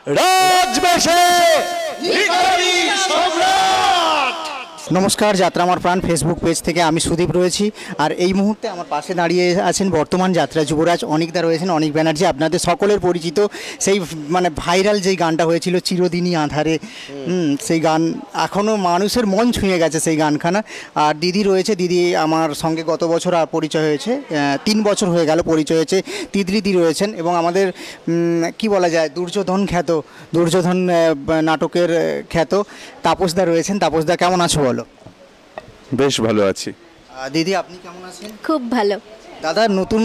রাজবেশে ভিখারি সম্রাট। নমস্কার, যাত্রা আমার প্রাণ ফেসবুক পেজ থেকে আমি সুদীপ রয়েছি। আর এই মুহূর্তে আমার পাশে দাঁড়িয়ে আছেন বর্তমান যাত্রা যুবরাজ অনিকদা রয়েছেন, অনিক ব্যানার্জি। আপনাদের সকলের পরিচিত সেই মানে ভাইরাল যেই গানটা হয়েছিল চিরদিনই আঁধারে, সেই গান এখনও মানুষের মন ছুঁয়ে গেছে সেই গানখানা। আর দিদি রয়েছে, দিদি আমার সঙ্গে গত বছর আর পরিচয় হয়েছে, 3 বছর হয়ে গেল পরিচয় হয়েছে। তিতলিদি রয়েছেন এবং আমাদের কি বলা যায় দুর্যোধন নাটকের খ্যাত তাপসদা রয়েছেন। তাপসদা কেমন আছো বলো? বেশ ভালো আছি। দিদি আপনি কেমন আছেন? খুব ভালো। দাদা নতুন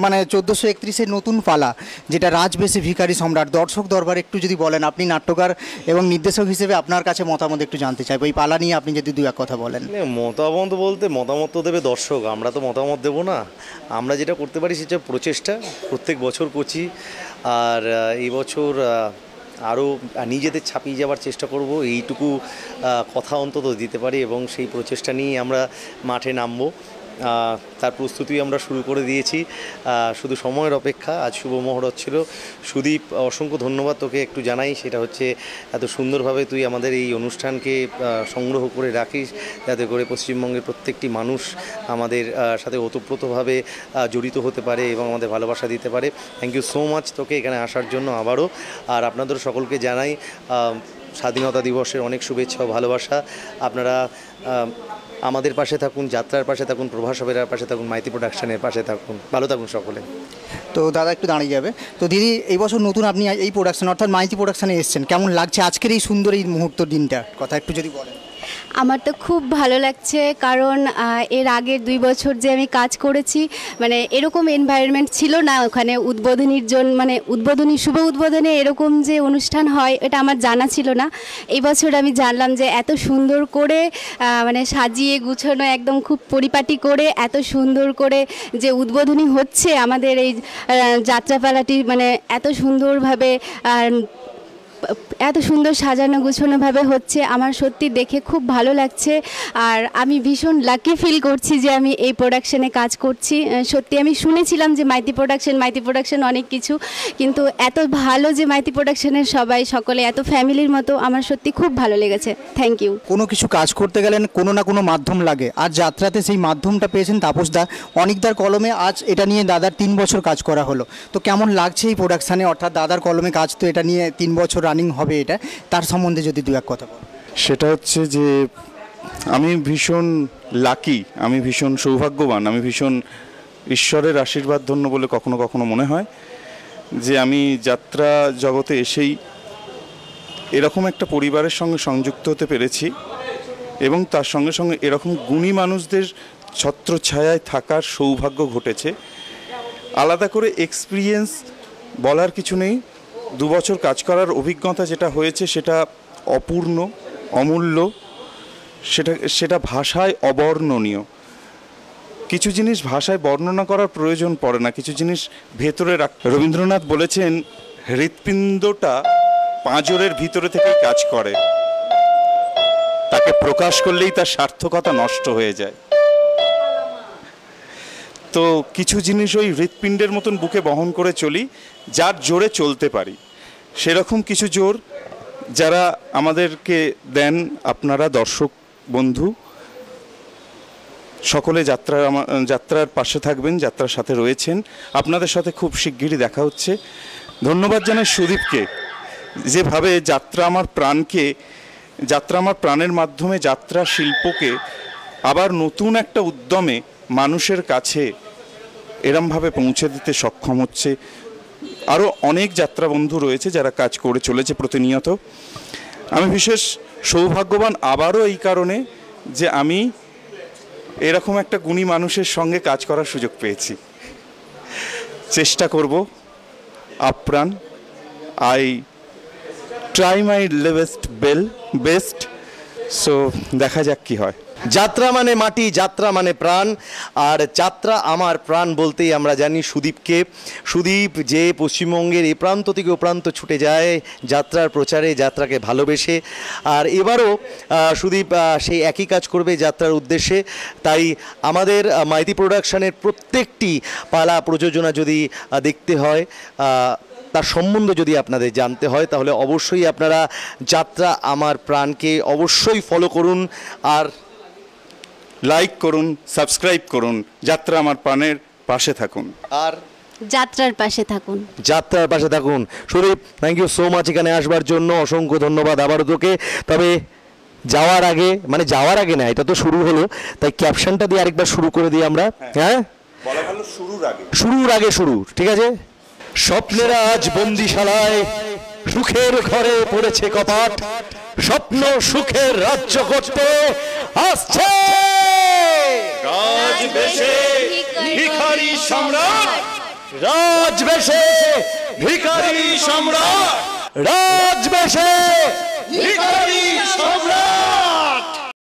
মানে 1431-এর নতুন পালা যেটা রাজবেশে ভিখারি সম্রাট, দর্শক দরবার একটু যদি বলেন, আপনি নাট্যকার এবং নির্দেশক হিসেবে আপনার কাছে মতামত একটু জানতে চাইবো এই পালা নিয়ে, আপনি যদি 2 এক কথা বলেন। মতামত বলতে মতামত তো দেবে দর্শক, আমরা তো মতামত দেবো না। আমরা যেটা করতে পারি সেটা প্রচেষ্টা, প্রত্যেক বছর করছি। আর এই বছর আরও নিজেদের ছাপিয়ে যাওয়ার চেষ্টা করব, এইটুকু কথা অন্তত দিতে পারি এবং সেই প্রচেষ্টা নিয়ে আমরা মাঠে নামবো। তার প্রস্তুতি আমরা শুরু করে দিয়েছি, শুধু সময়ের অপেক্ষা। আজ শুভ মহরত ছিল। সুদীপ, অসংখ্য ধন্যবাদ তোকে একটু জানাই, সেটা হচ্ছে এত সুন্দরভাবে তুই আমাদের এই অনুষ্ঠানকে সংগ্রহ করে রাখিস, যাতে করে পশ্চিমবঙ্গের প্রত্যেকটি মানুষ আমাদের সাথে ওতপ্রোতভাবে জড়িত হতে পারে এবং আমাদের ভালোবাসা দিতে পারে। থ্যাংক ইউ সো মাচ তোকে এখানে আসার জন্য আবারও। আর আপনাদের সকলকে জানাই স্বাধীনতা দিবসের অনেক শুভেচ্ছা ও ভালোবাসা। আপনারা আমাদের পাশে থাকুন, যাত্রার পাশে থাকুন, প্রভাস অপেরার পাশে থাকুন, মাইতি প্রোডাকশনের পাশে থাকুন। ভালো থাকুন সকলে। তো দাদা একটু দাঁড়িয়ে যাবে। তো দিদি, এই বছর নতুন আপনি এই প্রোডাকশন অর্থাৎ মাইতি প্রোডাকশানে এসেছেন, কেমন লাগছে আজকের এই সুন্দর এই মুহূর্ত দিনটার কথা একটু যদি বলেন? আমার তো খুব ভালো লাগছে, কারণ এর আগের 2 বছর যে আমি কাজ করেছি, মানে এরকম এনভায়রনমেন্ট ছিল না ওখানে। উদ্বোধনীর জন্য মানে শুভ উদ্বোধনে এরকম যে অনুষ্ঠান হয় এটা আমার জানা ছিল না। এই বছর আমি জানলাম যে এত সুন্দর করে মানে সাজিয়ে গুছানো, একদম খুব পরিপাটি করে এত সুন্দর করে যে উদ্বোধনী হচ্ছে আমাদের এই যাত্রাপালাটি, মানে এত সুন্দরভাবে এত সুন্দর সাজানো গুছানোভাবে হচ্ছে। আমার সত্যি দেখে খুব ভালো লাগছে। আর আমি ভীষণ লাকি ফিল করছি যে আমি এই প্রোডাকশানে কাজ করছি। সত্যি আমি শুনেছিলাম যে মাইতি প্রোডাকশন অনেক কিছু, কিন্তু এত ভালো যে মাইতি প্রোডাকশানের সকলে এত ফ্যামিলির মতো, আমার সত্যি খুব ভালো লেগেছে। Thank you. কোনো কিছু কাজ করতে গেলে কোনো না কোনো মাধ্যম লাগে, আর যাত্রাতে সেই মাধ্যমটা পেয়েছেন তাপসদা। অনিকদার কলমে আজ এটা নিয়ে দাদার 3 বছর কাজ করা হলো। তো কেমন লাগছে এই প্রোডাকশানে, অর্থাৎ দাদার কলমে কাজ, তো এটা নিয়ে 3 বছর রানিং হবে, এটা তার সম্বন্ধে যদি 2 এক কথা বল। সেটা হচ্ছে যে আমি ভীষণ লাকি, আমি ভীষণ সৌভাগ্যবান, আমি ভীষণ ঈশ্বরের আশীর্বাদ ধন্য বলে কখনো কখনো মনে হয় যে আমি যাত্রা জগতে এসেই এরকম একটা পরিবারের সঙ্গে সংযুক্ত হতে পেরেছি এবং তার সঙ্গে সঙ্গে এরকম গুণী মানুষদের ছত্রছায়ায় থাকার সৌভাগ্য ঘটেছে। আলাদা করে এক্সপিরিয়েন্স বলার কিছু নেই। 2 বছর কাজ করার অভিজ্ঞতা যেটা হয়েছে সেটা অপূর্ণ, অমূল্য, সেটা ভাষায় অবর্ণনীয়। কিছু জিনিস ভাষায় বর্ণনা করার প্রয়োজন পড়ে না, কিছু জিনিস ভেতরে রবীন্দ্রনাথ বলেছেন হৃৎপিণ্ডটা পাঁজরের ভিতরে থেকেই কাজ করে, তাকে প্রকাশ করলেই তার সার্থকতা নষ্ট হয়ে যায়। তো কিছু জিনিস ওই হৃৎপিণ্ডের মতন বুকে বহন করে চলি, যার জোরে চলতে পারি। সেরকম কিছু জোর যারা আমাদেরকে দেন আপনারা দর্শক বন্ধু সকলে যাত্রার পাশে থাকবেন, যাত্রার সাথে রয়েছেন। আপনাদের সাথে খুব শিগগিরই দেখা হচ্ছে। ধন্যবাদ জানাই সুদীপকে, যেভাবে যাত্রা আমার প্রাণের মাধ্যমে যাত্রা শিল্পকে আবার নতুন একটা উদ্যমে মানুষের কাছে এরমভাবে পৌঁছে দিতে সক্ষম হচ্ছে। আরও অনেক যাত্রা বন্ধু রয়েছে যারা কাজ করে চলেছে প্রতিনিয়ত। আমি বিশেষ সৌভাগ্যবান আবারও এই কারণে যে আমি এরকম একটা গুণী মানুষের সঙ্গে কাজ করার সুযোগ পেয়েছি। চেষ্টা করব আপ্রাণ, I try my best. So দেখা যাক কি হয়। যাত্রা মানে মাটি, যাত্রা মানে প্রাণ। আর যাত্রা আমার প্রাণ বলতেই আমরা জানি সুদীপকে। সুদীপ যে পশ্চিমবঙ্গের এ প্রান্ত থেকে ও প্রান্ত ছুটে যায় যাত্রার প্রচারে, যাত্রাকে ভালোবেসে। আর এবারও সুদীপ সেই একই কাজ করবে যাত্রার উদ্দেশ্যে। তাই আমাদের মাইতি প্রোডাকশনের প্রত্যেকটি পালা প্রযোজনা যদি দেখতে হয় তার সম্বন্ধে যদি আপনাদের জানতে হয় তাহলে অবশ্যই আপনারা যাত্রা আমার প্রাণকে অবশ্যই ফলো করুন আর লাইক করুন, সাবস্ক্রাইব করুন, যাত্রা আমার প্রাণের পাশে থাকুন। আর যাত্রার পাশে থাকুন। যাত্রার পাশে থাকুন। Sudip, thank you so much এখানে আসবার জন্য, অসংখ্য ধন্যবাদ আবারও তোকে। তবে যাওয়ার আগে না, এটা তো শুরু হলো, তাই ক্যাপশনটা দিয়ে আরেকবার শুরু করে দিই আমরা। হ্যাঁ, বলা ভালো শুরুর আগে শুরু, ঠিক আছে। স্বপ্নের আজ বন্দিশালায় সুখের ঘরে পড়েছে কপাট, স্বপ্ন সুখের রাজ্য করতে আসছে রাজবেশে ভিখারি সম্রাট, রাজবেশে ভিখারি সম্রাট, রাজবেশে ভিখারি সম্রাট।